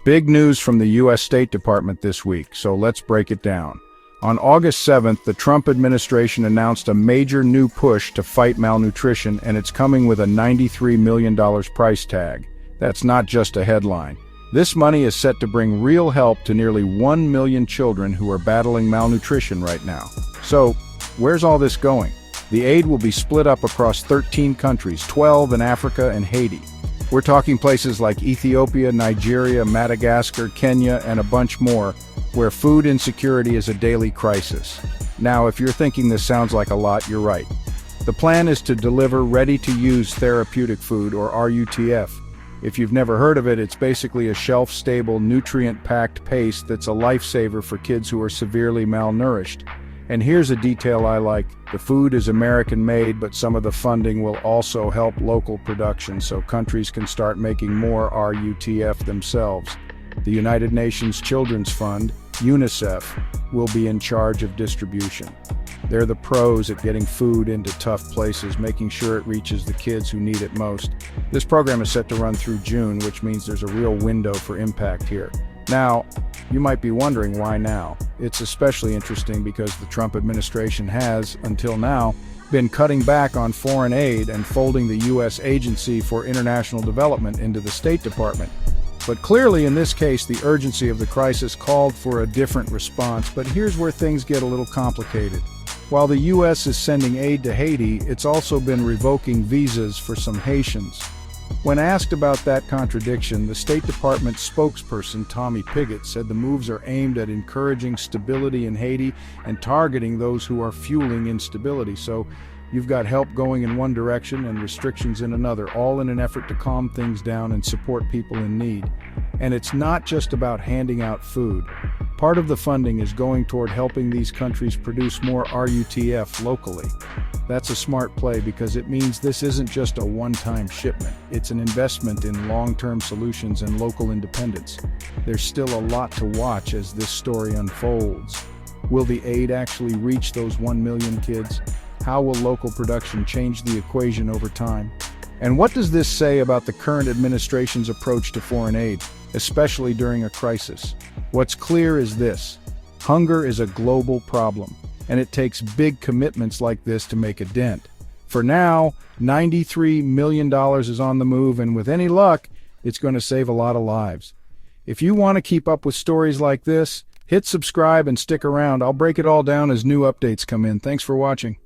Big news from the U.S. State Department this week, so let's break it down. On August 7th, the Trump administration announced a major new push to fight malnutrition, and it's coming with a $93 million price tag. That's not just a headline. This money is set to bring real help to nearly 1 million children who are battling malnutrition right now. So, where's all this going? The aid will be split up across 13 countries, 12 in Africa and Haiti. We're talking places like Ethiopia, Nigeria, Madagascar, Kenya, and a bunch more, where food insecurity is a daily crisis. Now, if you're thinking this sounds like a lot, you're right. The plan is to deliver ready-to-use therapeutic food, or RUTF. If you've never heard of it, it's basically a shelf-stable, nutrient-packed paste that's a lifesaver for kids who are severely malnourished. And here's a detail I like. The food is American-made, but some of the funding will also help local production so countries can start making more RUTF themselves. The United Nations Children's Fund, UNICEF, will be in charge of distribution. They're the pros at getting food into tough places, making sure it reaches the kids who need it most. This program is set to run through June, which means there's a real window for impact here. Now, you might be wondering why now. It's especially interesting because the Trump administration has, until now, been cutting back on foreign aid and folding the U.S. Agency for International Development into the State Department. But clearly, in this case, the urgency of the crisis called for a different response. But here's where things get a little complicated. While the U.S. is sending aid to Haiti, it's also been revoking visas for some Haitians. When asked about that contradiction, the State Department spokesperson, Tommy Pigott, said the moves are aimed at encouraging stability in Haiti and targeting those who are fueling instability. So you've got help going in one direction and restrictions in another, all in an effort to calm things down and support people in need. And it's not just about handing out food. Part of the funding is going toward helping these countries produce more RUTF locally. That's a smart play because it means this isn't just a one-time shipment. It's an investment in long-term solutions and local independence. There's still a lot to watch as this story unfolds. Will the aid actually reach those 1 million kids? How will local production change the equation over time? And what does this say about the current administration's approach to foreign aid, especially during a crisis? What's clear is this: hunger is a global problem, and it takes big commitments like this to make a dent. For now, $93 million is on the move, and with any luck, it's going to save a lot of lives. If you want to keep up with stories like this, hit subscribe and stick around. I'll break it all down as new updates come in. Thanks for watching.